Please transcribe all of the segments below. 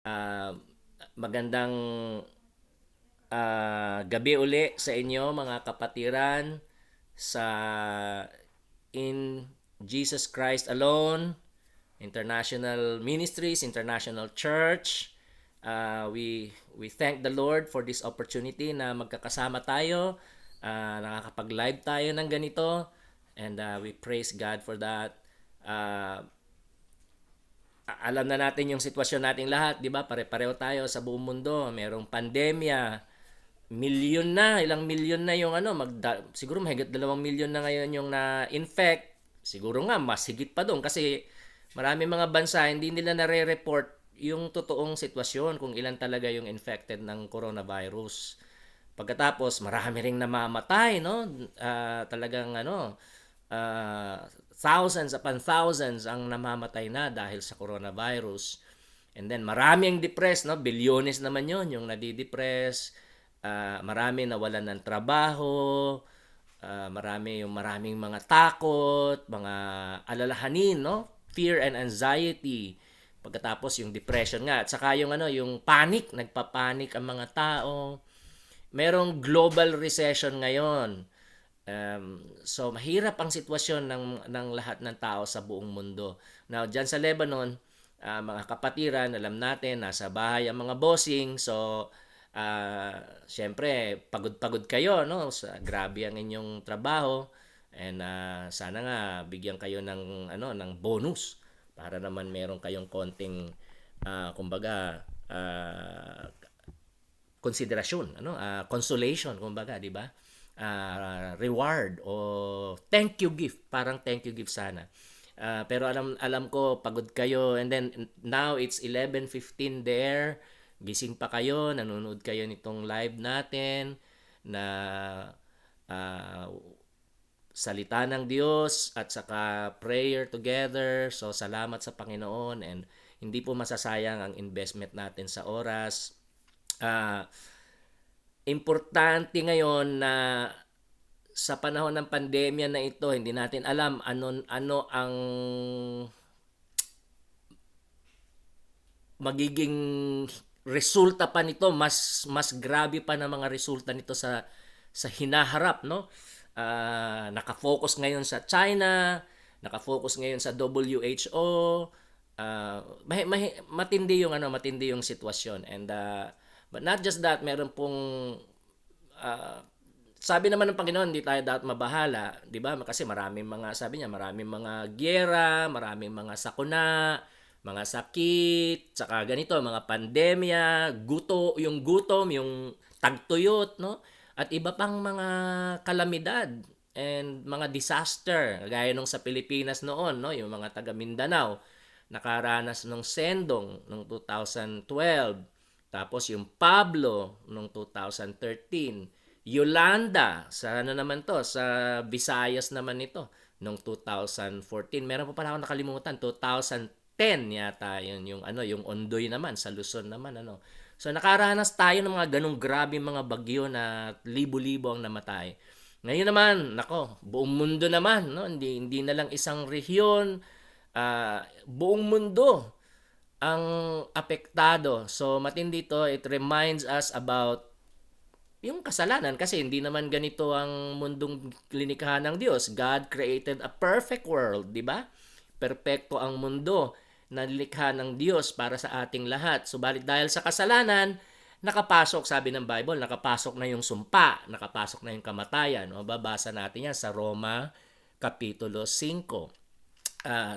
Ah, magandang gabi uli sa inyo mga kapatiran sa In Jesus Christ Alone International Ministries, International Church. We thank the Lord for this opportunity na magkakasama tayo, nakakapag-live tayo ng ganito, and we praise God for that. Uh, Alam na natin yung sitwasyon nating lahat, 'di ba? Pare-pareho tayo sa buong mundo. Merong pandemya, milyon na, ilang milyon na yung siguro mahigit 2 milyon na ngayon yung na-infect. Siguro nga mas higit pa doon kasi marami mga bansa hindi nila nare-report yung totoong sitwasyon kung ilan talaga yung infected ng coronavirus. Pagkatapos marami ring namamatay, no? Talagang thousands upon thousands ang namamatay na dahil sa coronavirus. And then marami ang depressed, no? Bilyones naman 'yon yung nadidepress. Marami nawalan ng trabaho, maraming mga takot, mga alalahanin, no? Fear and anxiety. Pagkatapos yung depression nga at saka yung panic, nagpapanik ang mga tao. Merong global recession ngayon. So mahirap ang sitwasyon ng lahat ng tao sa buong mundo. Now, diyan sa Lebanon, mga kapatiran, alam natin nasa bahay ang mga bossing. So syempre pagod-pagod kayo, no? Grabe ang inyong trabaho, and sana nga bigyan kayo ng bonus para naman meron kayong konting kumbaga konsiderasyon, consolation kumbaga, 'di ba? Reward o thank you gift, parang thank you gift sana. Pero alam alam ko pagod kayo, and then now it's 11:15 there. Gising pa kayo, nanonood kayo nitong live natin na uh, salita ng Diyos at saka prayer together. So salamat sa Panginoon, and hindi po masasayang ang investment natin sa oras. Ah, Importante ngayon na sa panahon ng pandemya na ito, hindi natin alam ano ang magiging resulta pa nito. Mas grabe pa na mga resulta nito sa hinaharap, no? Naka-focus ngayon sa China, naka-focus ngayon sa WHO. Matindi yung sitwasyon, and but not just that, meron pong uh, sabi naman ng Panginoon, hindi tayo dapat mabahala, 'di ba? Kasi maraming mga, sabi niya, maraming mga giyera, maraming mga sakuna, mga sakit, saka ganito, mga pandemya, gutom, yung tagtuyot, no? At iba pang mga kalamidad and mga disaster, gaya nung sa Pilipinas noon, no? Yung mga taga Mindanao nakaranas ng Sendong noong 2012. Tapos yung Pablo noong 2013. Yolanda, sa ano naman to, sa Visayas naman ito, noong 2014. Meron pa pala ako nakalimutan, 2010 yata yun, yung Ondoy naman, sa Luzon naman, ano. So nakaranas tayo ng mga ganong grabe mga bagyo na libo-libo ang namatay. Ngayon naman, nako, buong mundo naman, no? Hindi na lang isang rehiyon, buong mundo ang apektado. So matindi to, it reminds us about yung kasalanan, kasi hindi naman ganito ang mundong linikha ng Diyos. God created a perfect world, di ba? Perpekto ang mundo na nilikha ng Diyos para sa ating lahat. Subalit dahil sa kasalanan, nakapasok, sabi ng Bible, nakapasok na yung sumpa, nakapasok na yung kamatayan. O, babasa natin yan sa Roma Kapitulo 5.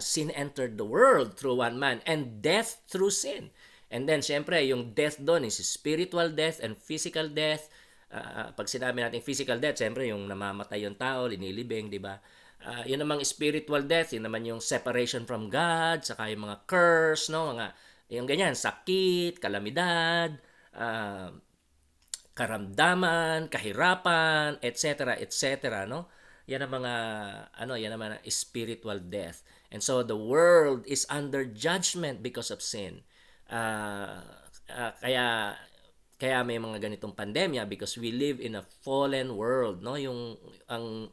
Sin entered the world through one man, and death through sin. And then, syempre, yung death doon is spiritual death and physical death. Pag sinabi natin physical death, syempre, yung namamatay yung tao, linilibing, di ba? Yun namang spiritual death, yun naman yung separation from God, saka yung mga curse, no? Yung ganyan, sakit, kalamidad, uh, karamdaman, kahirapan, etc., etc., no? Yan ang mga yan naman ang spiritual death. And so the world is under judgment because of sin. Uh, kaya may mga ganitong pandemya because we live in a fallen world, no? Yung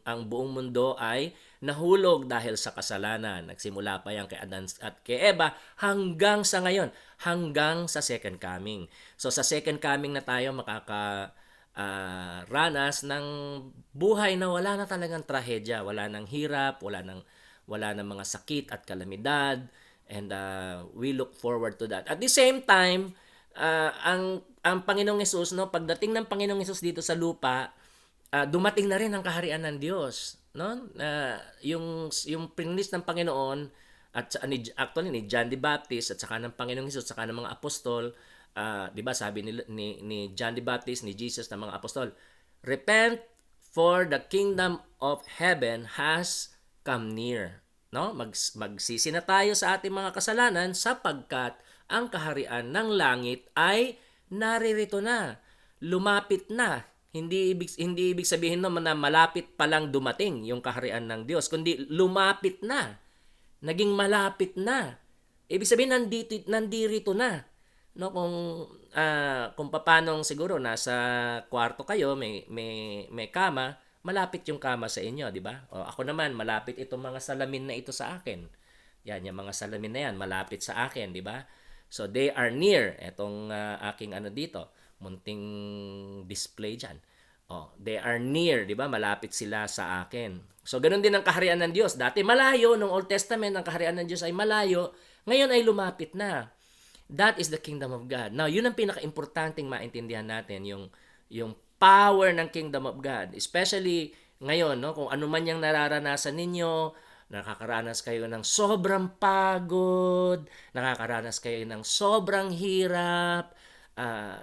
ang buong mundo ay nahulog dahil sa kasalanan. Nagsimula pa yan kay Adan at kay Eva hanggang sa ngayon, hanggang sa second coming. So sa second coming na tayo ranas ng buhay na wala na talagang trahedya, wala nang hirap, wala nang mga sakit at kalamidad, and we look forward to that. At the same time, ang Panginoong Hesus, no, pagdating ng Panginoong Hesus dito sa lupa, dumating na rin ang kaharian ng Diyos, no? Yung prinilis ng Panginoon at actually ni John the Baptist at saka ng Panginoong Hesus saka ng mga apostol, 'di ba sabi ni John the Baptist, ni Jesus ng mga apostol, repent for the kingdom of heaven has come near. No? Magsisi na tayo sa ating mga kasalanan sapagkat ang kaharian ng langit ay naririto na. Lumapit na. Hindi ibig sabihin no na malapit pa lang dumating yung kaharian ng Diyos, kundi lumapit na. Naging malapit na. Ibig sabihin nandirito na. No, kung paanong siguro nasa kwarto kayo, may kama, malapit yung kama sa inyo, di ba? O ako naman, malapit itong mga salamin na ito sa akin. Yan, yung mga salamin na yan, malapit sa akin, di ba? So they are near. Etong aking dito, munting display diyan. Oh, they are near, 'di ba? Malapit sila sa akin. So ganoon din ang kaharian ng Diyos. Dati malayo nung Old Testament, ang kaharian ng Diyos ay malayo, ngayon ay lumapit na. That is the kingdom of God. Now, yun ang pinaka-importanting maintindihan natin, yung power ng kingdom of God. Especially ngayon, no, kung ano man yung nararanasan ninyo, nakakaranas kayo ng sobrang pagod, nakakaranas kayo ng sobrang hirap,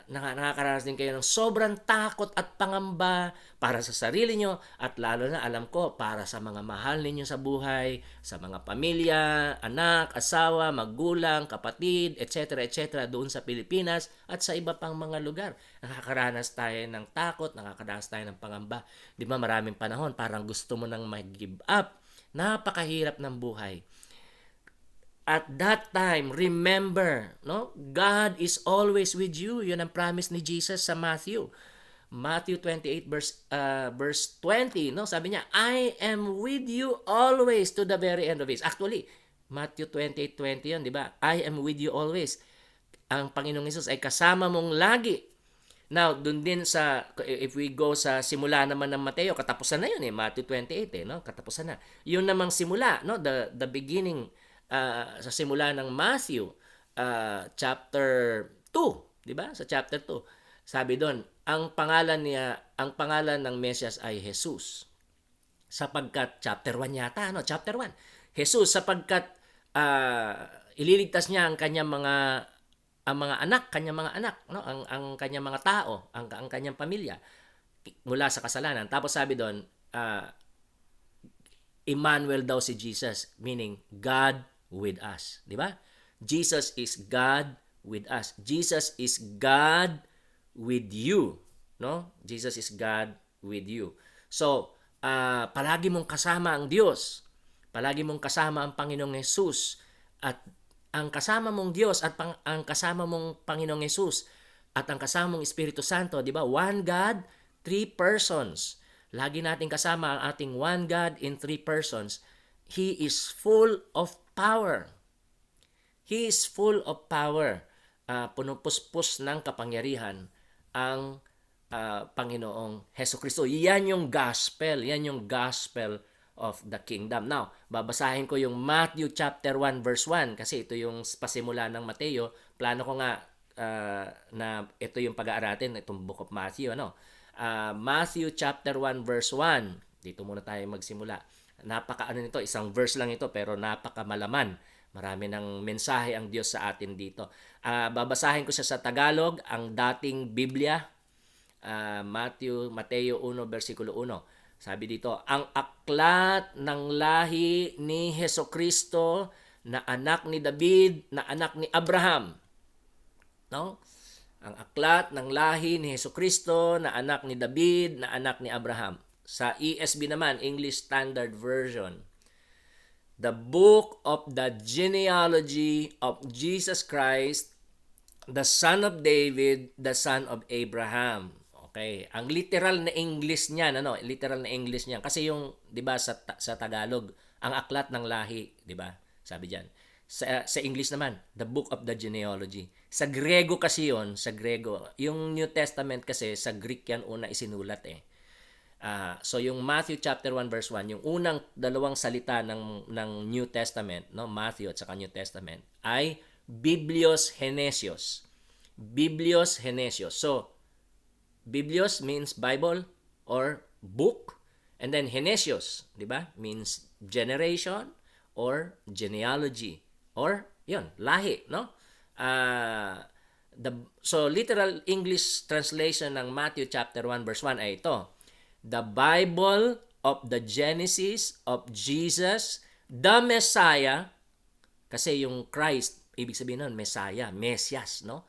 nakakaranas din kayo ng sobrang takot at pangamba para sa sarili nyo, at lalo na alam ko para sa mga mahal ninyo sa buhay, sa mga pamilya, anak, asawa, magulang, kapatid, etc. etc. doon sa Pilipinas at sa iba pang mga lugar. Nakakaranas tayo ng takot, nakakaranas tayo ng pangamba. Di ba maraming panahon parang gusto mo nang mag-give up. Napakahirap ng buhay. At that time, remember, no? God is always with you. Yun ang promise ni Jesus sa Matthew. Matthew 28 verse 20, no? Sabi niya, I am with you always to the very end of it. Actually, Matthew 28:20 yun, di ba? I am with you always. Ang Panginoong Hesus ay kasama mong lagi. Now, dun din if we go sa simula naman ng Mateo, katapusan na yun Matthew 28 no? Katapusan na. Yun namang simula, no? The beginning, sa simula ng Matthew, chapter 2, di ba? Sa chapter 2, sabi doon, ang pangalan ng Mesias ay Jesus. Sapagkat, chapter 1 yata, no? Chapter 1. Jesus, sapagkat ililigtas niya ang kanyang mga anak, no? Ang kanyang mga tao, ang kanyang pamilya mula sa kasalanan. Tapos sabi doon, Emmanuel daw si Jesus, meaning God with us, di ba? Jesus is God with us. Jesus is God with you, no? Jesus is God with you. So, palagi mong kasama ang Diyos. Palagi mong kasama ang Panginoong Hesus, at ang kasama mong Diyos at ang kasama mong Panginoong Hesus at ang kasama mong Espiritu Santo, di ba? One God, three persons. Lagi nating kasama ang ating one God in three persons. He is full of power. He is full of power. Punupuspos ng kapangyarihan ang Panginoong Hesukristo. Yan yung gospel. Yan yung gospel of the kingdom. Now, babasahin ko yung Matthew chapter 1 verse 1 kasi ito yung pasimula ng Mateo. Plano ko nga na ito yung pag-aaratin, itong book of Matthew. Matthew chapter 1 verse 1. Dito muna tayo magsimula. Nito, isang verse lang ito pero napakamalaman. Marami ng mensahe ang Diyos sa atin dito. Babasahin ko siya sa Tagalog, ang dating Biblia. Mateo 1 versikulo 1. Sabi dito, ang aklat ng lahi ni Hesukristo na anak ni David, na anak ni Abraham. No? Ang aklat ng lahi ni Hesukristo na anak ni David, na anak ni Abraham. Sa ESV naman, English Standard Version. The book of the genealogy of Jesus Christ, the son of David, the son of Abraham. Okay. Ang literal na English niyan, ano, literal na English niyan kasi yung 'di ba sa Tagalog, ang aklat ng lahi, 'di ba? Sabi diyan. Sa English naman, the book of the genealogy. Sa Grego kasi yon, sa Grego. Yung New Testament kasi sa Greek yan una isinulat eh. So yung Matthew chapter 1 verse 1, yung unang dalawang salita ng New Testament, no, Matthew at saka New Testament ay Biblios Genesios. Biblios Genesios. So Biblios means Bible or book, and then Genesios, 'di ba? Means generation or genealogy or 'yon, lahi, no? So literal English translation ng Matthew chapter 1 verse 1 ay ito. The Bible of the Genesis of Jesus, the Messiah, kasi yung Christ, ibig sabihin nun, Messiah, Mesias, no?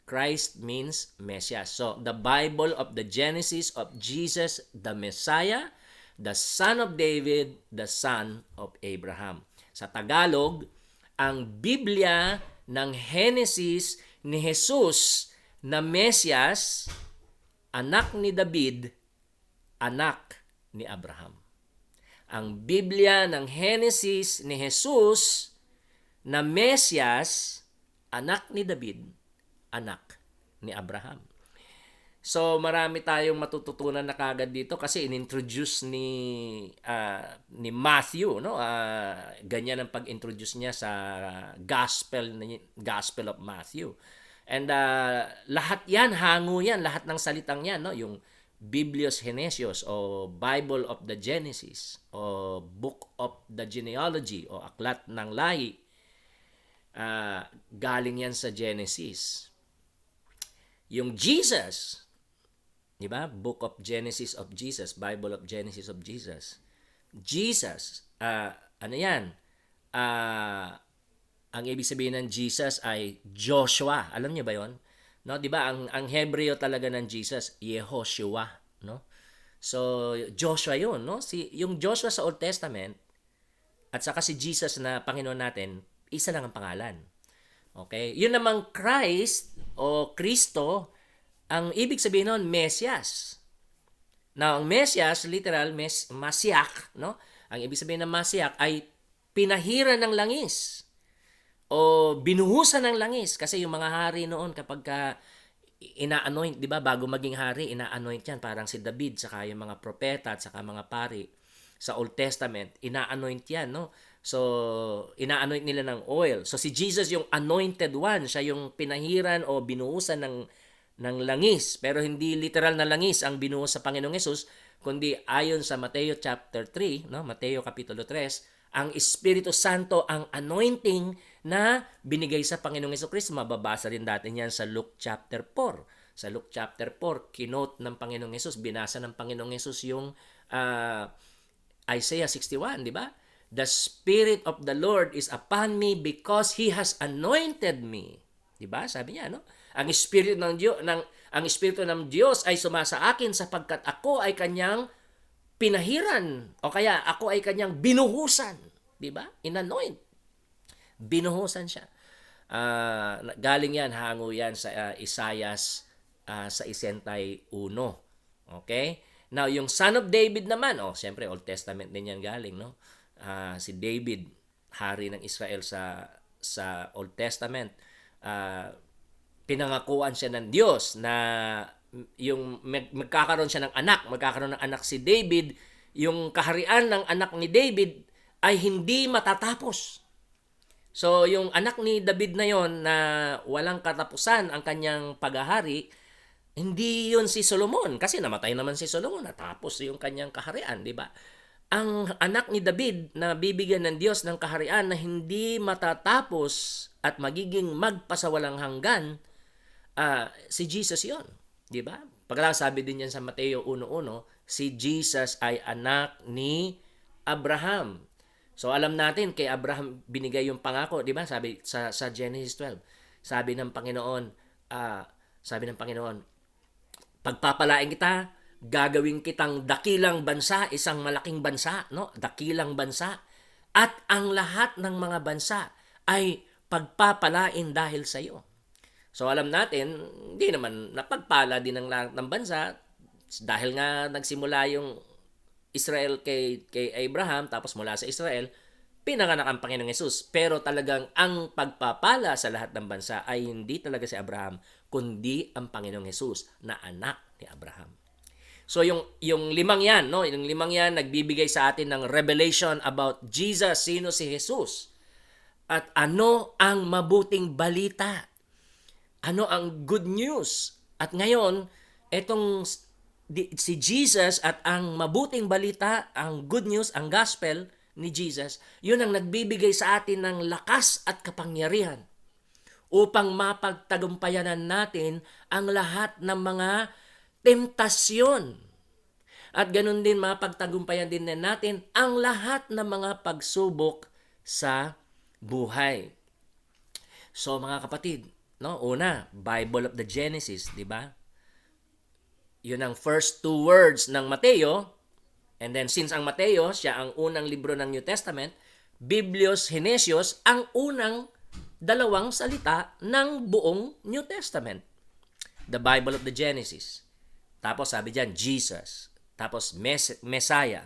Christ means Mesias. So, the Bible of the Genesis of Jesus, the Messiah, the Son of David, the Son of Abraham. Sa Tagalog, ang Biblia ng Genesis ni Jesus na Mesias, anak ni David, anak ni Abraham. Ang Biblia ng Genesis ni Jesus na Mesias, anak ni David, anak ni Abraham. So marami tayong matututunan na kagad dito kasi inintroduce ni Matthew, no? Ganyan ang pag-introduce niya sa Gospel of Matthew. And lahat 'yan, hango 'yan, lahat ng salitang 'yan, no? Yung Biblios Genesios o Bible of the Genesis o Book of the Genealogy o Aklat ng Lahi, galing yan sa Genesis. Yung Jesus, di ba? Book of Genesis of Jesus, Bible of Genesis of Jesus. Jesus, ano yan? Ang ibig sabihin ng Jesus ay Joshua. Alam niyo ba yon? No, 'di ba ang Hebreo talaga ng Jesus, Yehoshua, no? So Joshua 'yun, no? Yung Joshua sa Old Testament at saka si Jesus na Panginoon natin, isa lang ang pangalan. Okay? Yun namang Christ o Kristo, ang ibig sabihin nun, Mesias. Now, ang Mesias, literal, Masiak, no? Ang ibig sabihin ng Masiak ay pinahiran ng langis o binuhusan ng langis kasi yung mga hari noon kapag ina-anoint, 'di ba, bago maging hari, ina-anoint 'yan parang si David saka yung mga propeta at saka mga pari sa Old Testament, ina-anoint 'yan, no? So ina-anoint nila ng oil. So si Jesus yung anointed one, siya yung pinahiran o binuhusan ng langis, pero hindi literal na langis ang binuhos sa Panginoong Hesus, kundi ayon sa Mateo chapter 3, no? Mateo kapitulo 3, ang Espiritu Santo ang anointing na binigay sa Panginoong Hesukristo. Mababasa rin natin yan sa Luke chapter 4. Sa Luke chapter 4, kinote ng Panginoong Hesus, binasa ng Panginoong Hesus yung Isaiah 61, di ba? The Spirit of the Lord is upon me because He has anointed me. Di ba? Sabi niya, no? Ang Espiritu ng Diyos ay sumasa akin sapagkat ako ay kanyang pinahiran o kaya ako ay kanyang binuhusan, 'di ba? Inanoint. Binuhusan siya. Galing yan, hango yan sa Isaiah sa 61. Okay? Now, yung Son of David naman, siyempre Old Testament din yan galing, no? Si David, hari ng Israel sa Old Testament. Pinangakuan siya ng Diyos na yung magkakaroon siya ng anak si David, yung kaharian ng anak ni David ay hindi matatapos. So, yung anak ni David na yon na walang katapusan ang kanyang paghahari, hindi yun si Solomon kasi namatay naman si Solomon, natapos yung kanyang kaharian, di ba? Ang anak ni David na bibigyan ng Diyos ng kaharian na hindi matatapos at magiging magpasawalang hanggan, si Jesus yon. Di ba? Pagkakasabi din yan sa Mateo 1:1, si Jesus ay anak ni Abraham. So alam natin kay Abraham binigay yung pangako, di ba? Sabi sa Genesis 12. Sabi ng Panginoon, pagpapalain kita, gagawin kitang dakilang bansa, isang malaking bansa, no? Dakilang bansa. At ang lahat ng mga bansa ay pagpapalain dahil sa iyo. So alam natin, hindi naman napagpala din ng lahat ng bansa Dahil nga nagsimula yung Israel kay Abraham, tapos mula sa Israel, pinanganak ang Panginoong Yesus. Pero talagang ang pagpapala sa lahat ng bansa ay hindi talaga si Abraham, kundi ang Panginoong Yesus na anak ni Abraham. So yung limang yan, no, yung limang yan nagbibigay sa atin ng revelation about Jesus, sino si Jesus. At ano ang mabuting balita? Ano ang good news? At ngayon, etong si Jesus at ang mabuting balita, ang good news, ang gospel ni Jesus, yun ang nagbibigay sa atin ng lakas at kapangyarihan upang mapagtagumpayanan natin ang lahat ng mga temptasyon. At ganun din mapagtagumpayan din natin ang lahat ng mga pagsubok sa buhay. So mga kapatid, no, una, Bible of the Genesis, di ba? Yun ang first two words ng Mateo. And then since ang Mateo, siya ang unang libro ng New Testament, Biblios Genesios ang unang dalawang salita ng buong New Testament. The Bible of the Genesis. Tapos sabi diyan, Jesus. Tapos Messiah,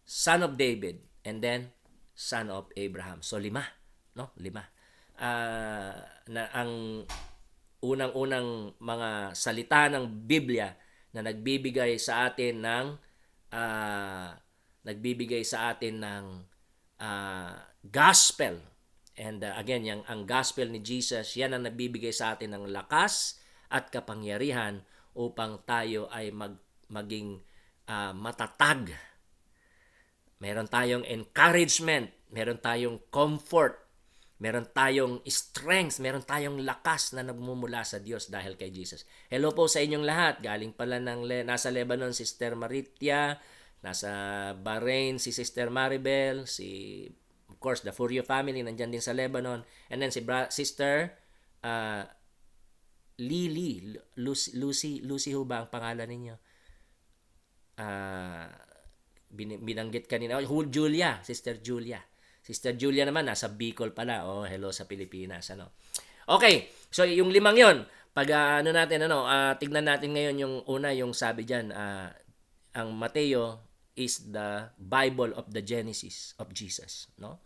Son of David, and then Son of Abraham. So 5, no? 5. Na ang unang-unang mga salita ng Biblia na nagbibigay sa atin ng gospel. And again, ang gospel ni Jesus, yan ang nagbibigay sa atin ng lakas at kapangyarihan upang tayo ay maging matatag. Meron tayong encouragement, meron tayong comfort, meron tayong strength, meron tayong lakas na nagmumula sa Diyos dahil kay Jesus. Hello po sa inyong lahat. Galing pala nasa Lebanon, Sister Maritia, nasa Bahrain, si Sister Maribel, of course, the Furio family, nandyan din sa Lebanon. And then Sister Lucy ho ba ang pangalan ninyo? Binanggit kanina, Julia, Sister Julia. Sister Julia naman nasa Bicol pala. Oh, hello sa Pilipinas, ano. Okay, so yung limang 'yon. Pag tignan natin ngayon yung una, yung sabi diyan, ang Mateo is the Bible of the Genesis of Jesus, no?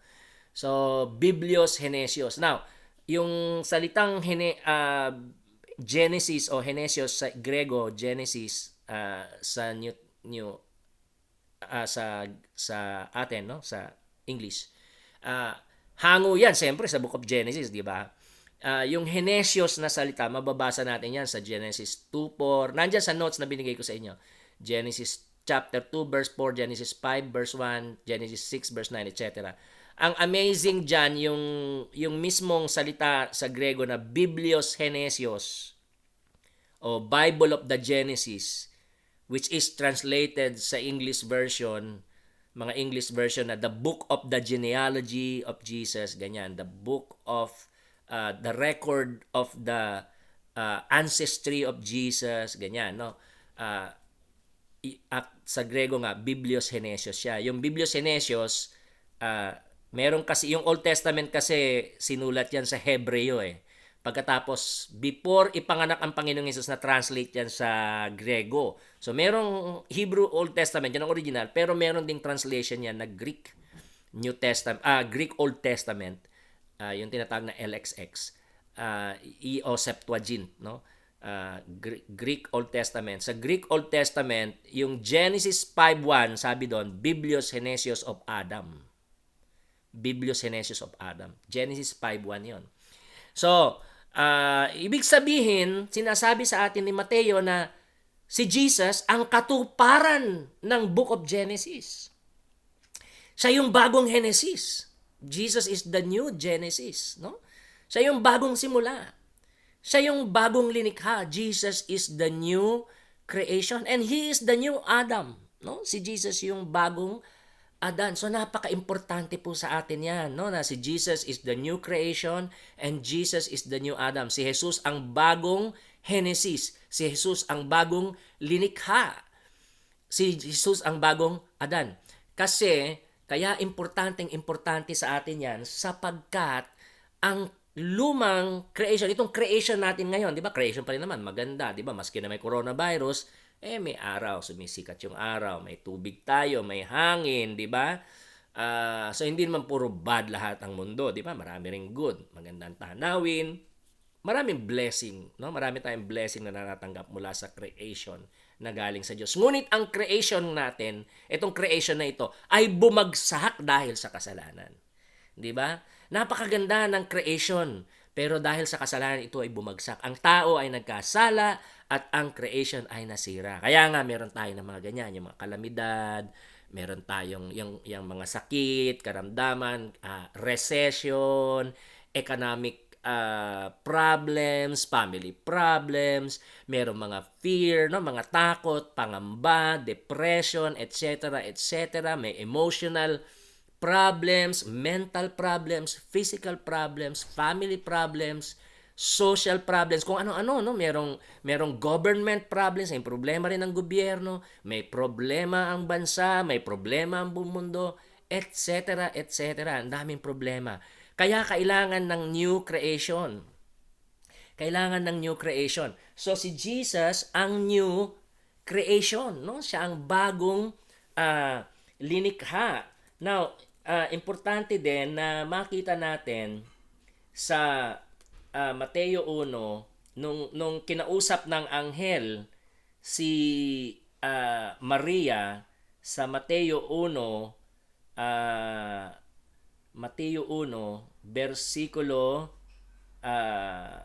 So, Biblios Genesios. Now, yung salitang Genesis o Genesios sa Grego, Genesis sa sa atin, no, sa English, hango yan siyempre sa Book of Genesis, di ba? Yung Genesios na salita, mababasa natin yan sa Genesis 2:4. Nandiyan sa notes na binigay ko sa inyo. Genesis chapter 2 verse 4, Genesis 5 verse 1, Genesis 6 verse 9, etc. Ang amazing dyan, yung mismong salita sa Grego na Biblios Genesios o Bible of the Genesis, which is translated sa English version, mga English version na the book of the genealogy of Jesus, ganyan, the book of the record of the ancestry of Jesus, ganyan, no? Sa Grego nga, Biblios Genesios siya. Yung Biblios Genesios, meron kasi, yung Old Testament kasi sinulat yan sa Hebreo eh. Pagkatapos, before ipanganak ang Panginoong Hesus, na translate yan sa Grego. So, merong Hebrew Old Testament, yan ang original, pero meron ding translation yan na Greek New Testament, Greek Old Testament, yung tinatawag na LXX, o Septuagint, no? Greek Old Testament. Sa Greek Old Testament, yung Genesis 5:1, sabi doon, Biblios Genesios of Adam. Biblios Genesios of Adam. Genesis 5:1 yon. So, ibig sabihin, sinasabi sa atin ni Mateo na si Jesus ang katuparan ng Book of Genesis. Siya yung bagong Genesis. Jesus is the new Genesis, no? Siya yung bagong simula. Siya yung bagong linikha. Jesus is the new creation and He is the new Adam, no? Si Jesus yung bagong Adan. So napaka-importante po sa atin yan, no? Na si Jesus is the new creation and Jesus is the new Adam. Si Jesus ang bagong Genesis. Si Jesus ang bagong linikha. Si Jesus ang bagong Adan. Kasi, kaya importante sa atin yan sapagkat ang lumang creation, itong creation natin ngayon, 'di ba? Creation pa rin naman, maganda, 'di ba? Maski na may coronavirus, may araw, sumisikat yung araw, may tubig tayo, may hangin, 'di ba? So hindi naman puro bad lahat ang mundo, 'di ba? Marami ring good, magandang tanawin, maraming blessing, no? Marami tayong blessing na natatanggap mula sa creation na galing sa Diyos. Ngunit ang creation natin, itong creation na ito, ay bumagsak dahil sa kasalanan. 'Di ba? Napakaganda ng creation, pero dahil sa kasalanan ito ay bumagsak. Ang tao ay nagkasala at ang creation ay nasira. Kaya nga meron tayo ng mga ganyan, yung mga kalamidad, meron tayong yung mga sakit, karamdaman, recession, economic problems, family problems, merong mga fear, no, mga takot, pangamba, depression, etc., etc., may emotional problems, mental problems, physical problems, family problems, social problems, kung ano-ano, no? Merong government problems, may problema rin ang gobyerno, may problema ang bansa, may problema ang buong mundo, etc., etc. Ang daming problema. Kaya kailangan ng new creation. Kailangan ng new creation. So si Jesus ang new creation, no? Siya ang bagong linikha. Now, importante din na makita natin sa Mateo 1 nung kinausap ng anghel si Maria sa Mateo 1 versikulo uh,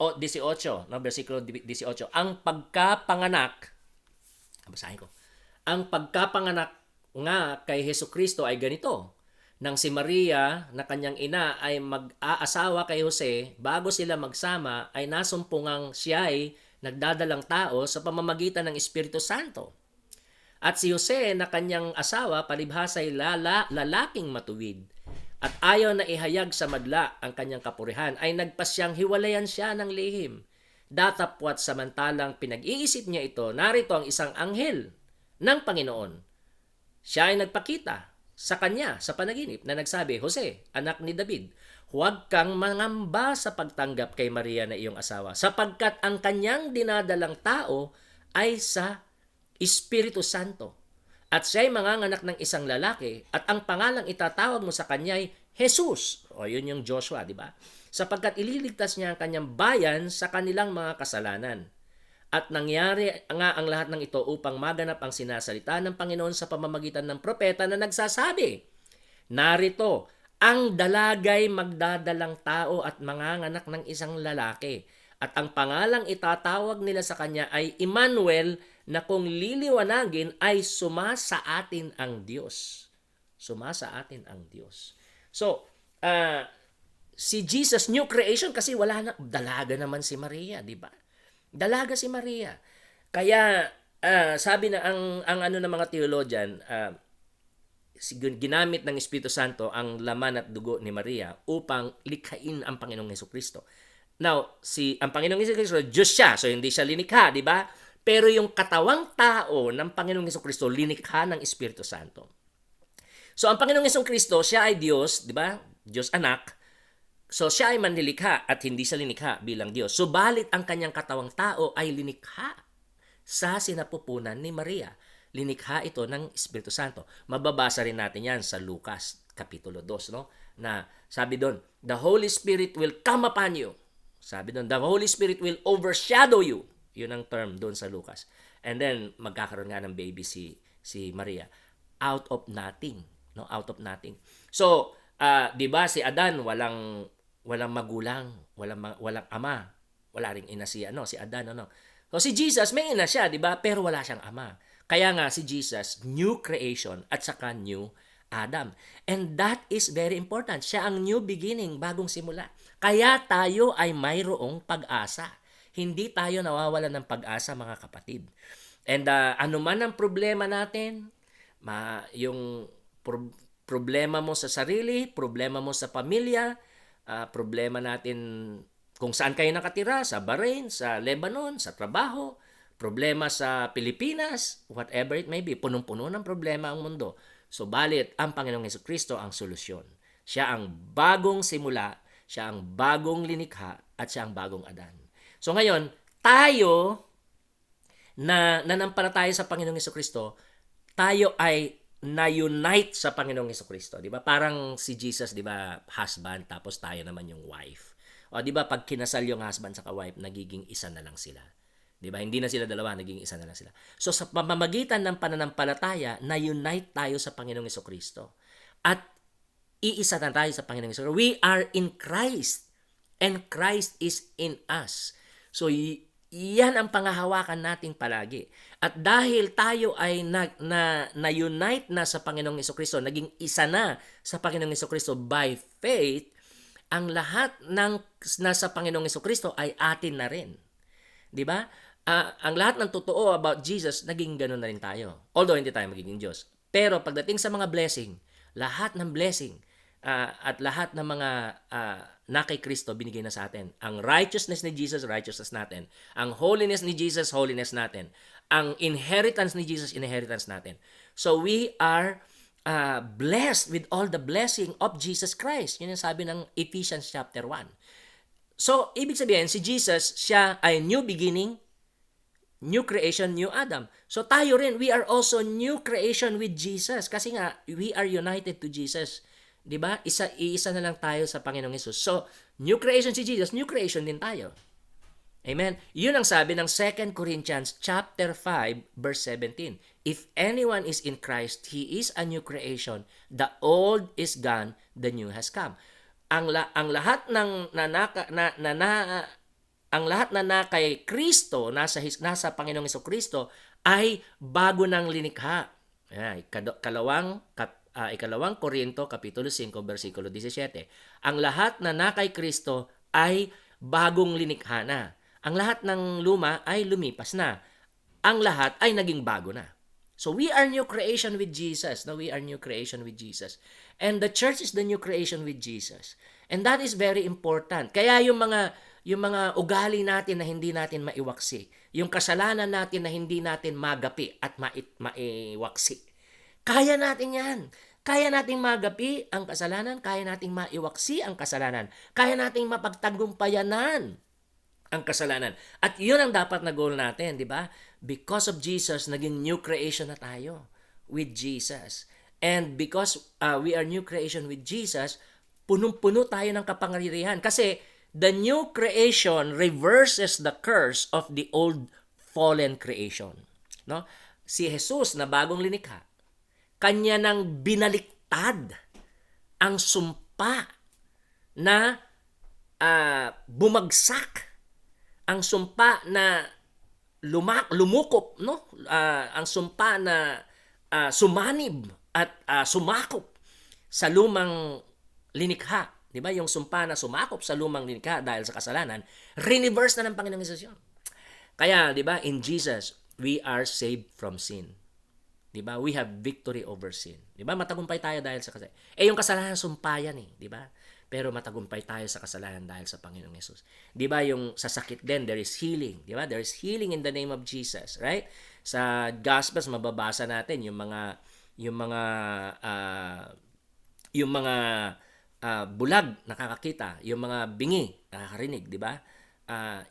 18, no, versikulo 18. Ang pagkapanganak, basahin ko. Ang pagkapanganak nga kay Hesukristo ay ganito: nang si Maria na kanyang ina ay mag-aasawa kay Jose, bago sila magsama ay nasumpungang siya ay nagdadalang tao sa pamamagitan ng Espiritu Santo. At si Jose na kanyang asawa palibhas ay lalaking matuwid at ayaw na ihayag sa madla ang kanyang kapurihan, ay nagpasyang hiwalayan siya ng lihim. Datapwat samantalang pinag-iisip niya ito, narito ang isang anghel ng Panginoon. Siya ay nagpakita sa kanya sa panaginip na nagsabi, Jose, anak ni David, huwag kang mangamba sa pagtanggap kay Maria na iyong asawa, sapagkat ang kanyang dinadalang tao ay sa Espiritu Santo. At siya ay manganganak ng isang lalaki at ang pangalang itatawag mo sa kanya ay Jesus. O yun yung Joshua, di ba? Sapagkat ililigtas niya ang kanyang bayan sa kanilang mga kasalanan. At nangyari nga ang lahat ng ito upang maganap ang sinasalita ng Panginoon sa pamamagitan ng propeta na nagsasabi, narito, ang dalagay magdadalang tao at manganganak ng isang lalaki. At ang pangalang itatawag nila sa kanya ay Emmanuel, na kung liliwanagin ay sumasa atin ang Diyos. Sumasa atin ang Diyos. So, si Jesus, new creation kasi wala na, dalaga naman si Maria, di ba? Dalaga si Maria. Kaya sabi na ang ano ng mga theologian, ginamit ng Espiritu Santo ang laman at dugo ni Maria upang likhain ang Panginoong Hesukristo. Now, ang Panginoong Hesukristo, Diyos siya, so hindi siya linikha, di ba? Pero yung katawang tao ng Panginoong Hesukristo, linikha ng Espiritu Santo. So ang Panginoong Hesukristo, siya ay Diyos, di ba? Diyos anak. So siya ay manlilikha at hindi siya linikha bilang Diyos. Subalit ang kanyang katawang tao ay linikha sa sinapupunan ni Maria. Linikha ito ng Espiritu Santo. Mababasa rin natin yan sa Lucas Kapitulo 2, no? Na sabi doon, the Holy Spirit will come upon you. Sabi doon, the Holy Spirit will overshadow you. Yun ang term doon sa Lucas. And then, magkakaroon nga ng baby si Maria. Out of nothing. No? Out of nothing. So, di ba si Adan, walang magulang, walang ama. Wala ring ina si Adan. Ano? So, si Jesus, may ina siya, di ba? Pero wala siyang ama. Kaya nga, si Jesus, new creation at saka new Adam. And that is very important. Siya ang new beginning, bagong simula. Kaya tayo ay mayroong pag-asa. Hindi tayo nawawalan ng pag-asa, mga kapatid. And ano man ang problema natin, yung problema mo sa sarili, problema mo sa pamilya, problema natin kung saan kayo nakatira, sa Bahrain, sa Lebanon, sa trabaho, problema sa Pilipinas, whatever it may be, punong-puno ng problema ang mundo. Subalit, ang Panginoong Hesukristo ang solusyon. Siya ang bagong simula, siya ang bagong linikha, at siya ang bagong Adan. So ngayon, tayo na nanampalataya sa Panginoong Hesukristo, tayo ay na-unite sa Panginoong Hesukristo, 'di ba? Parang si Jesus, 'di ba, husband tapos tayo naman yung wife. O 'di ba pag kinasal yung husband sa wife, nagiging isa na lang sila. 'Di ba? Hindi na sila dalawa, naging isa na lang sila. So sa pamamagitan ng pananampalataya, na-unite tayo sa Panginoong Hesukristo. At iisa na tayo sa Panginoong Hesukristo. We are in Christ and Christ is in us. So yan ang pangahawakan natin palagi. At dahil tayo ay na-unite na sa Panginoong Hesukristo, naging isa na sa Panginoong Hesukristo by faith, ang lahat ng nasa Panginoong Hesukristo ay atin na rin. 'Di ba? Ang lahat ng totoo about Jesus, naging ganoon na rin tayo. Although hindi tayo magiging Diyos. Pero pagdating sa mga blessing, lahat ng blessing at lahat ng mga na kay Kristo binigay na sa atin. Ang righteousness ni Jesus, righteousness natin. Ang holiness ni Jesus, holiness natin. Ang inheritance ni Jesus, inheritance natin. So we are blessed with all the blessing of Jesus Christ. Yun yung sabi ng Ephesians chapter 1. So, ibig sabihin, si Jesus, siya ay new beginning, new creation, new Adam. So tayo rin, we are also new creation with Jesus. Kasi nga, we are united to Jesus. 'Di ba? Iisa na lang tayo sa Panginoong Hesus. So, new creation si Jesus, new creation din tayo. Amen. 'Yun ang sabi ng 2 Corinthians chapter 5 verse 17. If anyone is in Christ, he is a new creation. The old is gone, the new has come. Ang lahat ng ang lahat na kay Kristo, nasa Panginoong Hesukristo, ay bago ng linikha. Ikalawang Korinto, Kapitulo 5, versikulo 17. Ang lahat na kay Kristo ay bagong linikha na. Ang lahat ng luma ay lumipas na. Ang lahat ay naging bago na. So we are new creation with Jesus. No, we are new creation with Jesus. And the church is the new creation with Jesus. And that is very important. Kaya yung mga ugali natin na hindi natin maiwaksi, yung kasalanan natin na hindi natin magapi at maiwaksi, kaya natin yan. Kaya nating magapi ang kasalanan, kaya nating maiwaksi ang kasalanan, kaya nating mapagtagumpayanan ang kasalanan. At yun ang dapat na goal natin, di ba? Because of Jesus, naging new creation na tayo with Jesus. And because we are new creation with Jesus, punong-puno tayo ng kapangyarihan. Kasi the new creation reverses the curse of the old fallen creation. No? Si Jesus na bagong linikha, kanya nang binaliktad ang sumpa na bumagsak, ang sumpa na lumukop, no? Ang sumpa na sumanib at sumakop sa lumang linikha. 'Di ba? Yung sumpa na sumakop sa lumang linikha dahil sa kasalanan, reverse na ng Panginoong Hesus yun. Kaya, 'di ba, in Jesus, we are saved from sin. 'Di ba? We have victory over sin. 'Di ba? Matagumpay tayo dahil sa kasalanan. Yung kasalanan sumpa yan 'di ba? Pero matagumpay tayo sa kasalanan dahil sa Panginoong Hesus. 'Di ba, yung sa sakit din, there is healing, 'di ba? There is healing in the name of Jesus, right? Sa Gospels mababasa natin yung mga bulag nakakakita, yung mga bingi nakakarinig, 'di ba?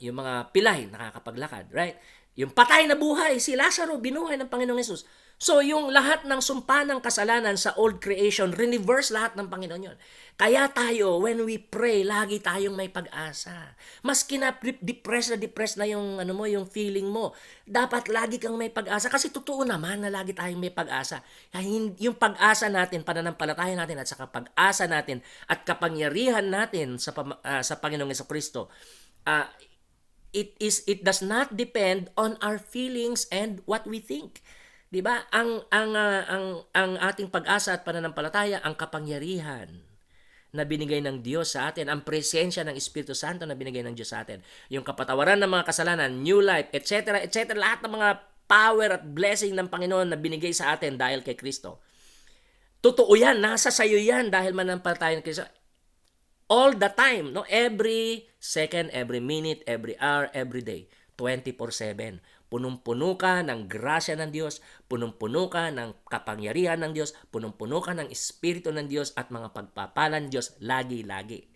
Yung mga pilay nakakapaglakad, right? Yung patay na buhay, si Lazaro binuhay ng Panginoong Hesus. So, yung lahat ng sumpa ng kasalanan sa old creation, reverse lahat ng Panginoon yun. Kaya tayo, when we pray, lagi tayong may pag-asa. Maski na depressed na yung, yung feeling mo, dapat lagi kang may pag-asa. Kasi totoo naman na lagi tayong may pag-asa. Yung pag-asa natin, pananampalataya natin, at saka pag-asa natin, at kapangyarihan natin sa Panginoong Hesukristo, it does not depend on our feelings and what we think. 'Di ba? Ang ating pag-asa at pananampalataya, ang kapangyarihan na binigay ng Diyos sa atin, ang presensya ng Espiritu Santo na binigay ng Diyos sa atin, yung kapatawaran ng mga kasalanan, new life, etc., lahat ng mga power at blessing ng Panginoon na binigay sa atin dahil kay Kristo. Totoo yan, nasa sayo yan dahil mananampalataya ng Kristo. All the time, no? Every second, every minute, every hour, every day, 24/7. Punong-puno ka ng grasya ng Diyos, punong-puno ka ng kapangyarihan ng Diyos, punong-puno ka ng Espiritu ng Diyos at mga pagpapalan ng Diyos lagi-lagi.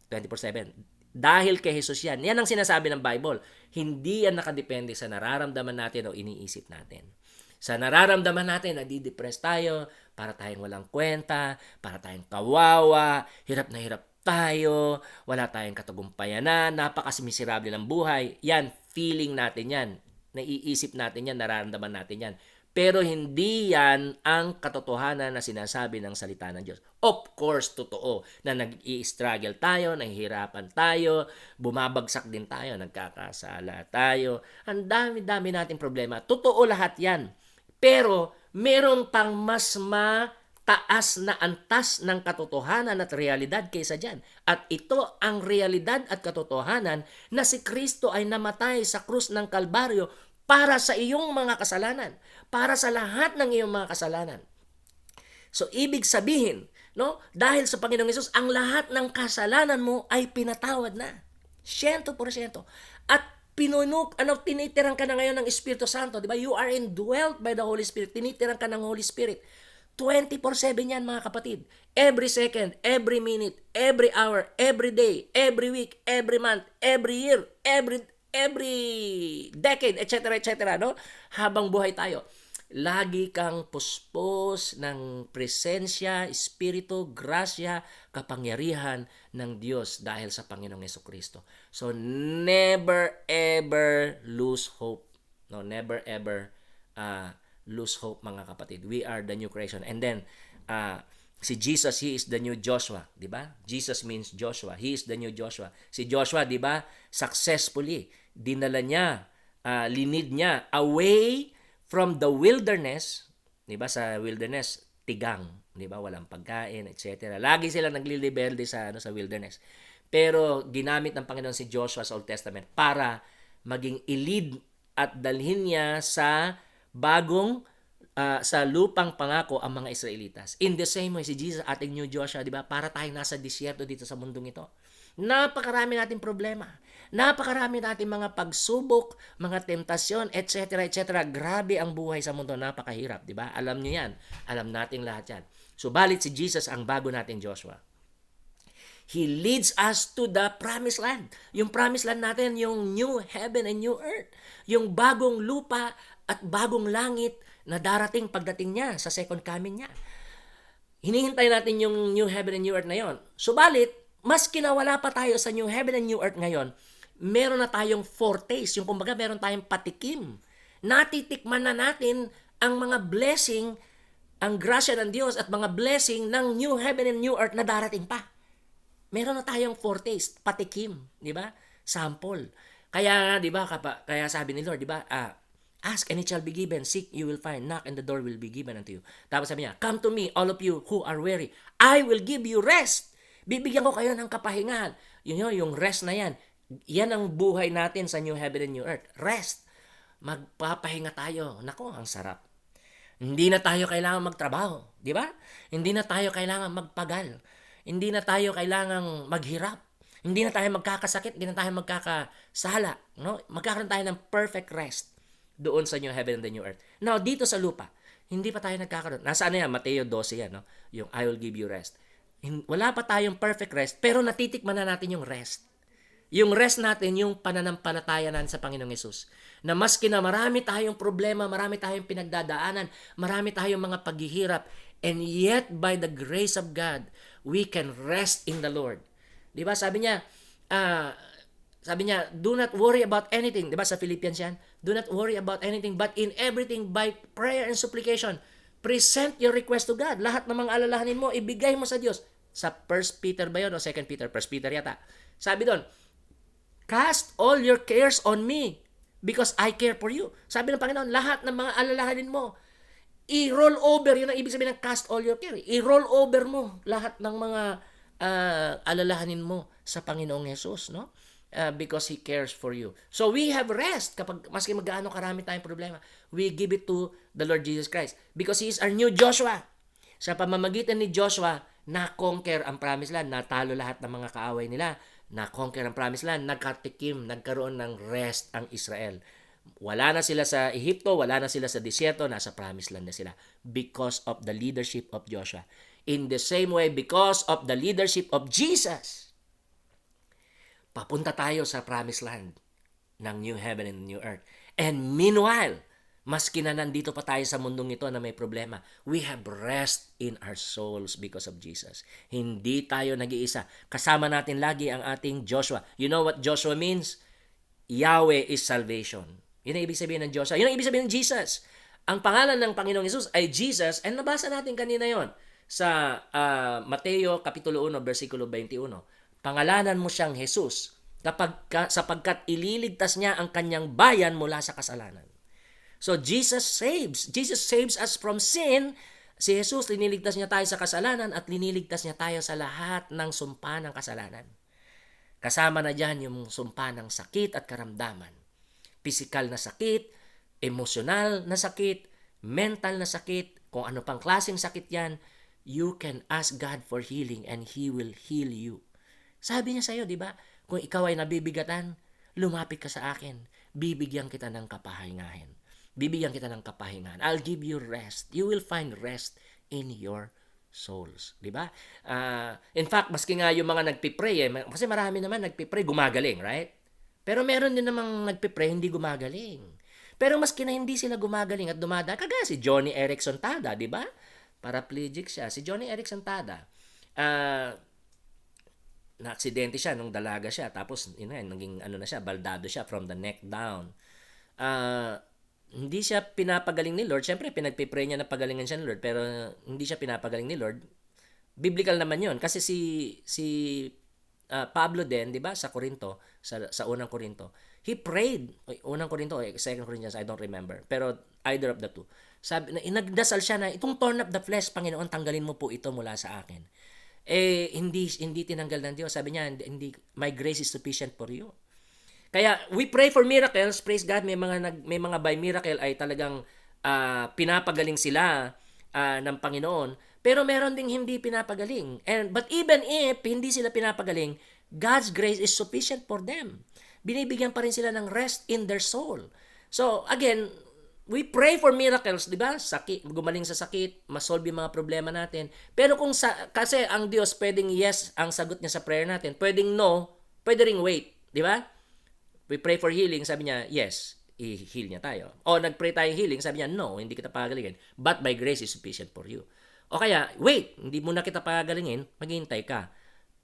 24/7. Dahil kay Jesus yan. Yan ang sinasabi ng Bible. Hindi yan nakadepende sa nararamdaman natin o iniisip natin. Sa nararamdaman natin, nadidepress tayo, para tayong walang kwenta, para tayong kawawa, hirap na hirap tayo, wala tayong katagumpayanan, napakasimiserable ng buhay. Yan, feeling natin yan. Naiisip natin yan, nararamdaman natin yan. Pero hindi yan ang katotohanan na sinasabi ng salita ng Diyos. Of course, totoo na nag-i-struggle tayo, nahihirapan tayo, bumabagsak din tayo, nagkakasala tayo. Ang dami-dami nating problema. Totoo lahat yan. Pero meron pang mas mataas na antas ng katotohanan at realidad kaysa dyan. At ito ang realidad at katotohanan na si Kristo ay namatay sa krus ng Kalbaryo para sa iyong mga kasalanan, para sa lahat ng iyong mga kasalanan. So, ibig sabihin, no, dahil sa Panginoong Hesus, ang lahat ng kasalanan mo ay pinatawad na. 100%. At tinitiran ka na ngayon ng Espiritu Santo, di ba? You are indwelt by the Holy Spirit. Tinitiran ka ng Holy Spirit. 24/7 yan, mga kapatid. Every second, every minute, every hour, every day, every week, every month, every year, every decade, etc., no? Habang buhay tayo, lagi kang puspos ng presensya, espiritu, grasya, kapangyarihan ng Diyos dahil sa Panginoong Jesucristo. So, never ever lose hope. No, never ever lose hope, mga kapatid. We are the new creation. And then, si Jesus, He is the new Joshua, di ba? Jesus means Joshua. He is the new Joshua. Si Joshua, di ba, successfully dinala niya, linid niya away from the wilderness, di ba? Sa wilderness, tigang, di ba? Walang pagkain, etc. Lagi sila naglilibelde sa wilderness. Pero ginamit ng Panginoon si Joshua sa Old Testament para maging i-lead at dalhin niya sa bagong sa lupang pangako ang mga Israelitas. In the same way, si Jesus, ating new Joshua, di ba? Para tayong nasa disyerto dito sa mundong ito. Napakarami nating problema. Napakarami nating mga pagsubok, mga tentasyon, etc., etc. Grabe ang buhay sa mundo. Napakahirap, di ba? Alam niyo yan. Alam nating lahat yan. Subalit si Jesus ang bago nating Joshua. He leads us to the promised land. Yung promised land natin, yung new heaven and new earth. Yung bagong lupa at bagong langit na darating pagdating niya sa second coming niya. Hinihintay natin yung new heaven and new earth na yon. Subalit, maski na wala pa tayo sa new heaven and new earth ngayon, meron na tayong foretaste. Yung kumbaga, meron tayong patikim. Natitikman na natin ang mga blessing, ang grasya ng Diyos at mga blessing ng new heaven and new earth na darating pa. Meron na tayong foretaste, patikim, di ba? Sample. Kaya, di ba, kaya sabi ni Lord, di ba, ask and it shall be given, seek you will find, knock and the door will be given unto you. Tapos sabi niya, come to me, all of you who are weary, I will give you rest. Bibigyan ko kayo ng kapahingahan. Yung rest na yan. Yan ang buhay natin sa new heaven and new earth. Rest. Magpapahinga tayo. Nako, ang sarap. Hindi na tayo kailangan magtrabaho, di ba? Hindi na tayo kailangan magpagal. Hindi na tayo kailangang maghirap. Hindi na tayo magkakasakit, hindi na tayo magkakasala, no? Magkakaroon tayo ng perfect rest doon sa new heaven and the new earth. Now, dito sa lupa, hindi pa tayo nagkakaroon. Nasaan na yan? Mateo 12 yan, no? Yung I will give you rest. Wala pa tayong perfect rest, pero natitikman na natin yung rest. Yung rest natin, yung pananampalataya natin sa Panginoong Hesus. Na maski na marami tayong problema, marami tayong pinagdadaanan, marami tayong mga paghihirap, and yet by the grace of God, we can rest in the Lord. Di ba? Sabi niya, do not worry about anything. Di ba sa Philippians yan? Do not worry about anything, but in everything by prayer and supplication, present your request to God. Lahat ng mga alalahanin mo, ibigay mo sa Diyos. Sa 1 Peter ba yun o 2 Peter? 1 Peter yata. Sabi doon, cast all your cares on me because I care for you. Sabi ng Panginoon, lahat ng mga alalahanin mo, i-roll over. Yun ang ibig sabihin ng cast all your care. I-roll over mo lahat ng mga alalahanin mo sa Panginoong Hesus, no? Because He cares for you. So we have rest kapag maski maggaano karami tayong problema. We give it to the Lord Jesus Christ because He is our new Joshua. Sa pamamagitan ni Joshua, na-conquer ang promised land, natalo lahat ng mga kaaway nila, na-conquer ang promised land, nagkatikim, nagkaroon ng rest ang Israel. Wala na sila sa Ehipto, wala na sila sa disyerto, nasa promised land na sila because of the leadership of Joshua. In the same way, because of the leadership of Jesus, papunta tayo sa promised land ng new heaven and new earth. And meanwhile, maski na nandito pa tayo sa mundong ito na may problema, we have rest in our souls because of Jesus. Hindi tayo nag-iisa. Kasama natin lagi ang ating Joshua. You know what Joshua means? Yahweh is salvation. Yun ang ibig sabihin ng Joshua. Yun ang ibig sabihin ng Jesus. Ang pangalan ng Panginoong Hesus ay Jesus, and nabasa natin kanina yon sa Mateo Kapitulo 1, versikulo 21. Pangalanan mo siyang Jesus sapagkat ililigtas niya ang kanyang bayan mula sa kasalanan. So Jesus saves. Jesus saves us from sin. Si Jesus, liniligtas niya tayo sa kasalanan at liniligtas niya tayo sa lahat ng sumpa ng kasalanan. Kasama na dyan yung sumpa ng sakit at karamdaman. Pisikal na sakit, emosyonal na sakit, mental na sakit, kung ano pang klaseng sakit yan, you can ask God for healing and He will heal you. Sabi niya sa'yo, di ba? Kung ikaw ay nabibigatan, lumapit ka sa akin. Bibigyan kita ng kapahingahan. Bibigyan kita ng kapahingahan. I'll give you rest. You will find rest in your souls. Di ba? In fact, maski nga yung mga nagpipray, kasi marami naman nagpipray, gumagaling, right? Pero meron din namang nagpipray, hindi gumagaling. Pero maski na hindi sila gumagaling at dumada, kagaya si Johnny Erickson Tada, di ba? Paraplegic siya. Si Johnny Erickson Tada, na-aksidente siya nung dalaga siya. Tapos, naging na siya, baldado siya from the neck down. Hindi siya pinapagaling ni Lord. Siyempre, pinagpipray niya na pagalingan siya ni Lord, pero hindi siya pinapagaling ni Lord. Biblical naman yon kasi si Pablo din, 'di ba, sa Korinto, sa unang Korinto. He prayed, unang Korinto, second Corinthians, I don't remember. Pero either of the two. Sabi na nagdasal siya na itong torn up the flesh, Panginoon, tanggalin mo po ito mula sa akin. Hindi tinanggal ng Diyos. Sabi niya, hindi, my grace is sufficient for you. Kaya we pray for miracles, praise God, may mga by miracle ay talagang pinapagaling sila ng Panginoon. Pero meron ding hindi pinapagaling. But even if hindi sila pinapagaling, God's grace is sufficient for them. Binibigyan pa rin sila ng rest in their soul. So again, we pray for miracles, di ba? Sakit, gumaling sa sakit, masolve yung mga problema natin. Pero kasi ang Diyos pwedeng yes ang sagot niya sa prayer natin, pwedeng no, pwede ring wait, di ba? We pray for healing, sabi niya, yes, i-heal niya tayo. O nag-pray tayong healing, sabi niya, no, hindi kita pagalingin. But my grace is sufficient for you. O kaya, wait, hindi mo na kita pagalingin, maghihintay ka.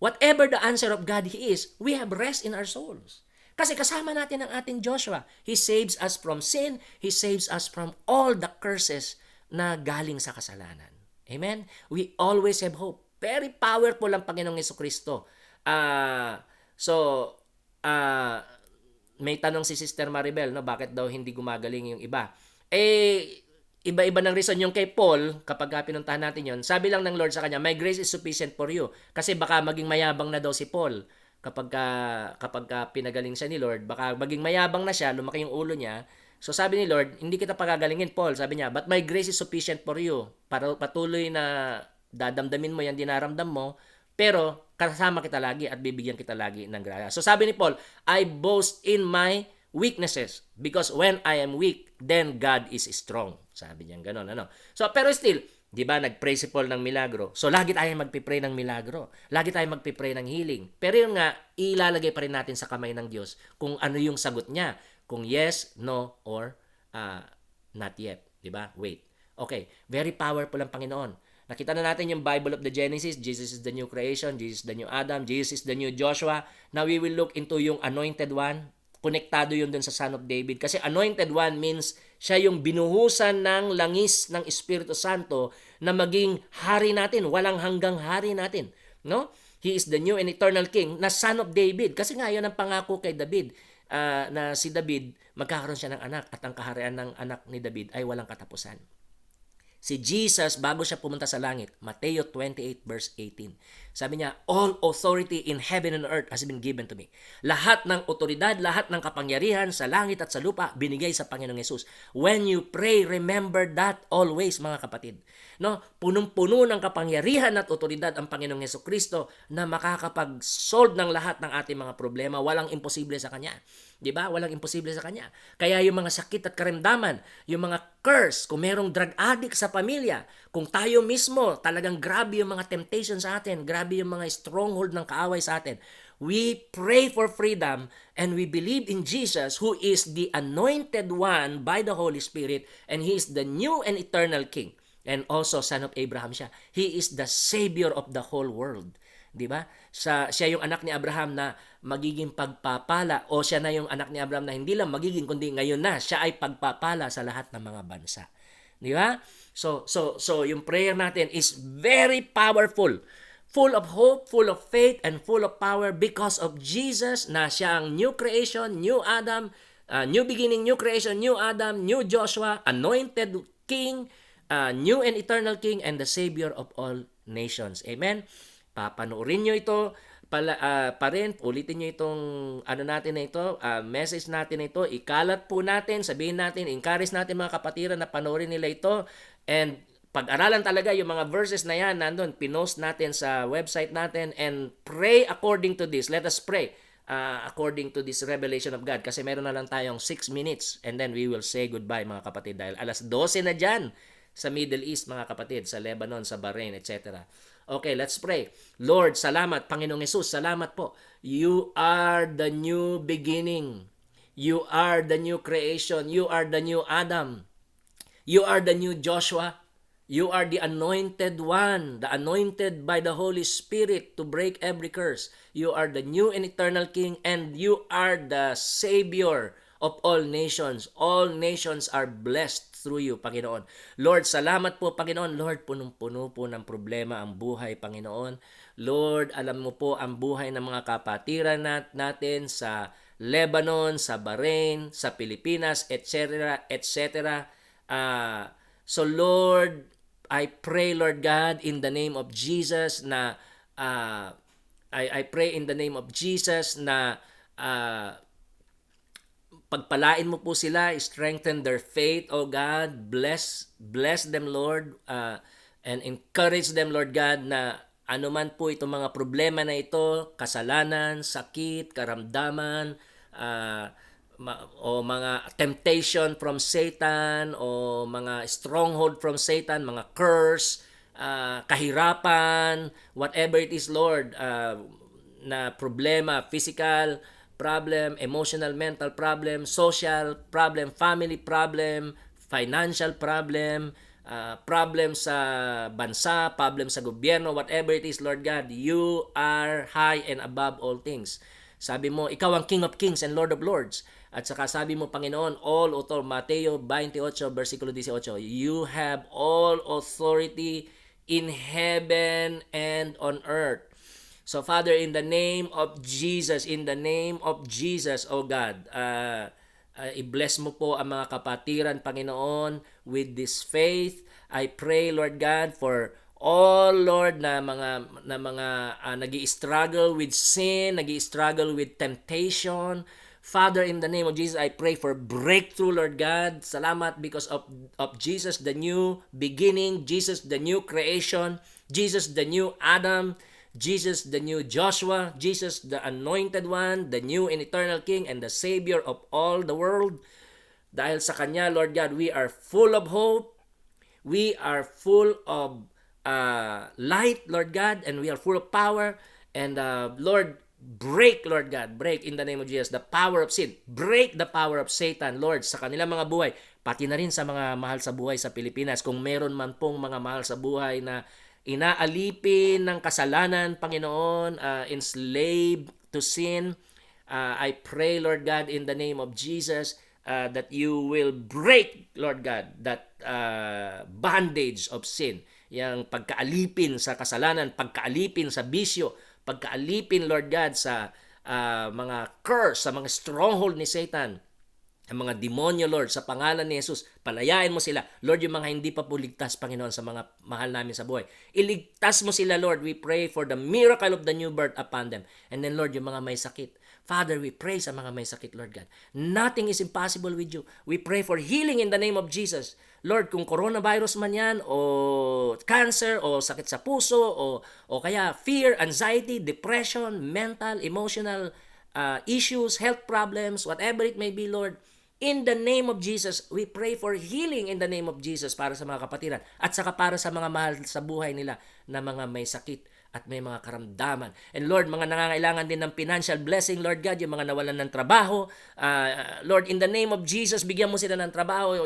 Whatever the answer of God is, we have rest in our souls. Kasi kasama natin ang ating Joshua. He saves us from sin. He saves us from all the curses na galing sa kasalanan. Amen? We always have hope. Very powerful ang Panginoong Jesucristo. May tanong si Sister Maribel, no, bakit daw hindi gumagaling yung iba? Iba-iba ng reason yung kay Paul, kapag pinuntahan natin yon. Sabi lang ng Lord sa kanya, my grace is sufficient for you. Kasi baka maging mayabang na daw si Paul kapag pinagaling siya ni Lord. Baka maging mayabang na siya, lumaki yung ulo niya. So sabi ni Lord, hindi kita pagagalingin, Paul. Sabi niya, but my grace is sufficient for you. Para patuloy na dadamdamin mo yan, dinaramdam mo. Pero kasama kita lagi at bibigyan kita lagi ng grasya. So sabi ni Paul, I boast in my weaknesses because when I am weak, then God is strong. Sabi niya gano'n, ano. So pero still, 'di ba, nag-pray si Paul ng milagro. So lagi tayong magpi-pray ng milagro. Lagi tayong magpi-pray ng healing. Pero yun nga, ilalagay pa rin natin sa kamay ng Diyos kung ano yung sagot niya. Kung yes, no, or not yet. 'Di ba? Wait. Okay, very powerful ang Panginoon. Nakita na natin yung Bible of the Genesis. Jesus is the new creation. Jesus is the new Adam. Jesus is the new Joshua. Now we will look into yung anointed one. Konektado yun dun sa Son of David. Kasi anointed one means siya yung binuhusan ng langis ng Espiritu Santo na maging hari natin, walang hanggang hari natin. No? He is the new and eternal King na Son of David. Kasi nga yun ang pangako kay David, na si David magkakaroon siya ng anak at ang kaharian ng anak ni David ay walang katapusan. Si Jesus, bago siya pumunta sa langit, Mateo 28 verse 18, sabi niya, all authority in heaven and earth has been given to me. Lahat ng otoridad, lahat ng kapangyarihan sa langit at sa lupa, binigay sa Panginoong Yesus. When you pray, remember that always, mga kapatid. No, punong-puno ng kapangyarihan at otoridad ang Panginoong Jesucristo na makakapag-solve ng lahat ng ating mga problema. Walang imposible sa Kanya. 'Di ba? Walang imposible sa Kanya. Kaya yung mga sakit at karamdaman, yung mga curse, kung merong drug addict sa pamilya, kung tayo mismo, talagang grabe yung mga temptation sa atin, grabe yung mga stronghold ng kaaway sa atin, we pray for freedom and we believe in Jesus who is the anointed one by the Holy Spirit and He is the new and eternal King. And also, son of Abraham siya. He is the Savior of the whole world. Di ba? Siya yung anak ni Abraham na magiging pagpapala, o siya na yung anak ni Abraham na hindi lang magiging, kundi ngayon na siya ay pagpapala sa lahat ng mga bansa. Di ba? So yung prayer natin is very powerful. Full of hope, full of faith, and full of power because of Jesus na siya ang new creation, new Adam, new beginning, new creation, new Adam, new Joshua, anointed King, new and eternal King, and the Savior of all nations. Amen? Papanoorin nyo ito pa rin, ulitin nyo itong natin na ito, message natin na ito, ikalat po natin, sabihin natin, encourage natin mga kapatiran na panoorin nila ito, and pag-aralan talaga yung mga verses na yan, nandun, pinost natin sa website natin, and pray according to this. Let us pray according to this revelation of God, kasi meron na lang tayong 6 minutes, and then we will say goodbye mga kapatid, dahil alas 12 na dyan sa Middle East mga kapatid, sa Lebanon, sa Bahrain, etc. Okay, let's pray. Lord, salamat. Panginoong Yesus, salamat po. You are the new beginning. You are the new creation. You are the new Adam. You are the new Joshua. You are the anointed one, the anointed by the Holy Spirit to break every curse. You are the new and eternal King, and you are the Savior of all nations. All nations are blessed through you, Panginoon. Lord, salamat po, Panginoon. Lord, punong-puno po ng problema ang buhay, Panginoon. Lord, alam mo po ang buhay ng mga kapatiran natin sa Lebanon, sa Bahrain, sa Pilipinas, etc., etc. So, Lord, I pray, Lord God, in the name of Jesus na I pray in the name of Jesus na pagpalain mo po sila, strengthen their faith, O God, bless them, Lord, and encourage them, Lord God, na anuman po itong mga problema na ito, kasalanan, sakit, karamdaman, o mga temptation from Satan, o mga stronghold from Satan, mga curse, kahirapan, whatever it is, Lord, na problema, physical problem, emotional, mental problem, social problem, family problem, financial problem, problem sa bansa, problem sa gobyerno, whatever it is, Lord God, you are high and above all things. Sabi mo, ikaw ang King of Kings and Lord of Lords. At saka sabi mo, Panginoon, all authority, Mateo 28, versikulo 18, you have all authority in heaven and on earth. So, Father, in the name of Jesus, oh God, i-bless mo po ang mga kapatiran, Panginoon, with this faith. I pray, Lord God, for all, Lord, na mga nag-i-struggle with sin, nag-i-struggle with temptation. Father, in the name of Jesus, I pray for breakthrough, Lord God. Salamat because of Jesus, the new beginning, Jesus, the new creation, Jesus, the new Adam, Jesus, the new Joshua, Jesus, the anointed one, the new and eternal King, and the Savior of all the world. Dahil sa Kanya, Lord God, we are full of hope. We are full of light, Lord God, and we are full of power. And Lord, break, Lord God, break in the name of Jesus the power of sin. Break the power of Satan, Lord, sa kanilang mga buhay. Pati na rin sa mga mahal sa buhay sa Pilipinas. Kung meron man pong mga mahal sa buhay na inaalipin ng kasalanan, Panginoon, enslaved to sin, I pray, Lord God, in the name of Jesus, that you will break, Lord God, that bondage of sin. Yang pagkaalipin sa kasalanan, pagkaalipin sa bisyo, pagkaalipin, Lord God, sa mga curse, sa mga stronghold ni Satan. ang mga demonyo, Lord, sa pangalan ni Jesus, palayain mo sila. Lord, yung mga hindi pa po ligtas, Panginoon, sa mga mahal namin sa buhay. Iligtas mo sila, Lord. We pray for the miracle of the new birth upon them. And then, Lord, yung mga may sakit. Father, we pray sa mga may sakit, Lord God. Nothing is impossible with you. We pray for healing in the name of Jesus. Lord, kung coronavirus man yan, o cancer, o sakit sa puso, o kaya fear, anxiety, depression, mental, emotional issues, health problems, whatever it may be, Lord, in the name of Jesus, we pray for healing in the name of Jesus para sa mga kapatiran at saka para sa mga mahal sa buhay nila na mga may sakit at may mga karamdaman. And Lord, mga nangangailangan din ng financial blessing, Lord God, yung mga nawalan ng trabaho. Lord, in the name of Jesus, bigyan mo sila ng trabaho.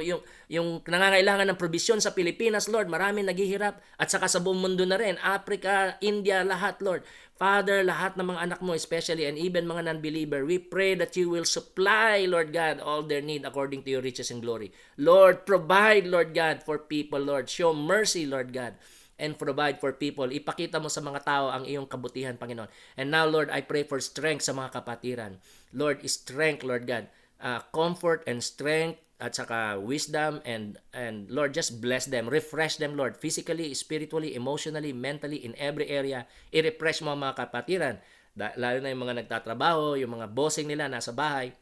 Yung nangangailangan ng provision sa Pilipinas, Lord, marami naghihirap. At saka sa buong mundo na rin, Africa, India, lahat, Lord. Father, lahat ng mga anak mo, especially and even mga non-believer, we pray that you will supply, Lord God, all their need according to your riches and glory. Lord, provide, Lord God, for people, Lord. Show mercy, Lord God, and provide for people. Ipakita mo sa mga tao ang iyong kabutihan, Panginoon. And now, Lord, I pray for strength sa mga kapatiran. Lord, strength, Lord God. Comfort and strength at saka wisdom and Lord, just bless them, refresh them, Lord, physically, spiritually, emotionally, mentally, in every area. I-refresh mo ang mga kapatiran, lalo na yung mga nagtatrabaho, yung mga bossing nila nasa bahay.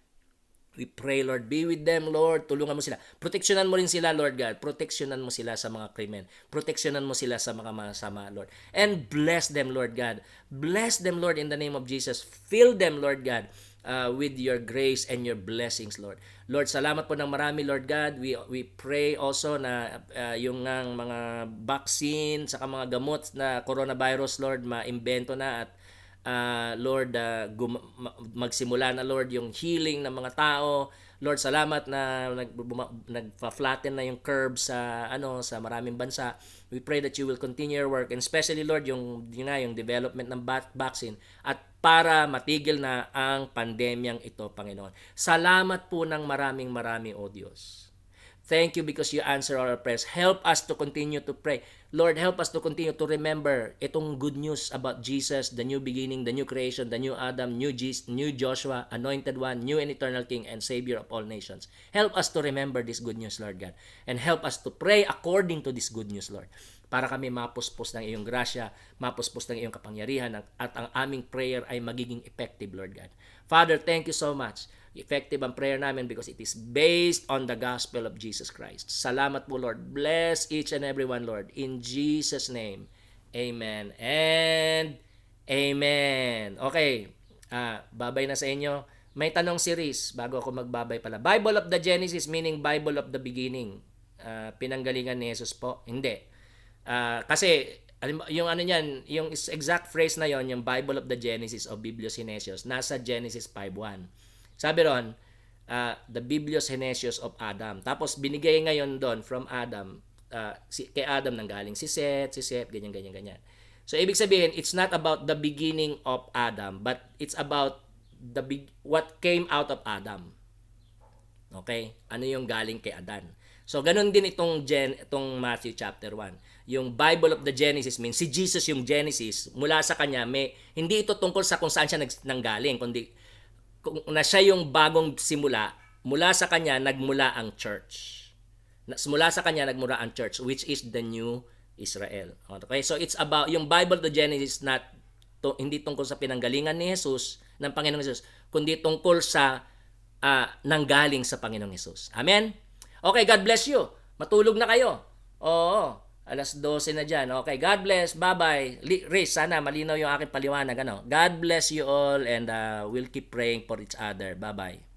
We pray, Lord, be with them, Lord. Tulungan mo sila. Proteksyonan mo rin sila, Lord God. Proteksyonan mo sila sa mga krimen. Proteksyonan mo sila sa mga masama, Lord. And bless them, Lord God. Bless them, Lord, in the name of Jesus. Fill them, Lord God, with your grace and your blessings, Lord. Lord, salamat po ng marami, Lord God. We pray also na yung mga vaccine, saka mga gamot na coronavirus, Lord, maimbento na at Lord, magsimula na, Lord, yung healing ng mga tao. Lord, salamat na nagpa-flatten na yung curve sa sa maraming bansa. We pray that you will continue your work, and especially, Lord, yung development ng vaccine at para matigil na ang pandemyang ito, Panginoon. Salamat po ng maraming o Diyos. Thank you because you answer our prayers. Help us to continue to pray. Lord, help us to continue to remember itong good news about Jesus, the new beginning, the new creation, the new Adam, new Joshua, anointed one, new and eternal King and Savior of all nations. Help us to remember this good news, Lord God. And help us to pray according to this good news, Lord. Para kami mapuspos ng iyong grasya, mapuspos ng iyong kapangyarihan, at ang aming prayer ay magiging effective, Lord God. Father, thank you so much. Effective ang prayer namin because it is based on the gospel of Jesus Christ. Salamat po, Lord. Bless each and every one, Lord. In Jesus' name, amen and amen. Okay, babay na sa inyo. May tanong series bago ako magbabay pala. Bible of the Genesis meaning Bible of the beginning. Pinanggalingan ni Jesus po? Hindi. Kasi yung yung exact phrase na yon, yung Bible of the Genesis o Biblios Genesios, nasa Genesis 5:1. Sabi ron, the Biblios Genesios of Adam. Tapos binigay ngayon doon from Adam, kay Adam nanggaling si Seth, ganyan. So ibig sabihin, it's not about the beginning of Adam, but it's about what came out of Adam. Okay? Ano yung galing kay Adan. So ganun din itong Matthew chapter 1. Yung Bible of the Genesis means si Jesus yung Genesis, mula sa kanya hindi ito tungkol sa kung saan siya nanggaling, kundi kung na siya yung bagong simula, mula sa kanya nagmula ang church. Mula sa kanya nagmula ang church, which is the new Israel. Okay? So it's about yung Bible of the Genesis, hindi tungkol sa pinanggalingan ni Jesus, ng Panginoong Jesus, kundi tungkol sa nanggaling sa Panginoong Jesus. Amen? Okay, God bless you. Matulog na kayo. Oo. 12:00 na dyan. Okay, God bless. Bye-bye. Riz, sana malinaw yung aking paliwanag. God bless you all and we'll keep praying for each other. Bye-bye.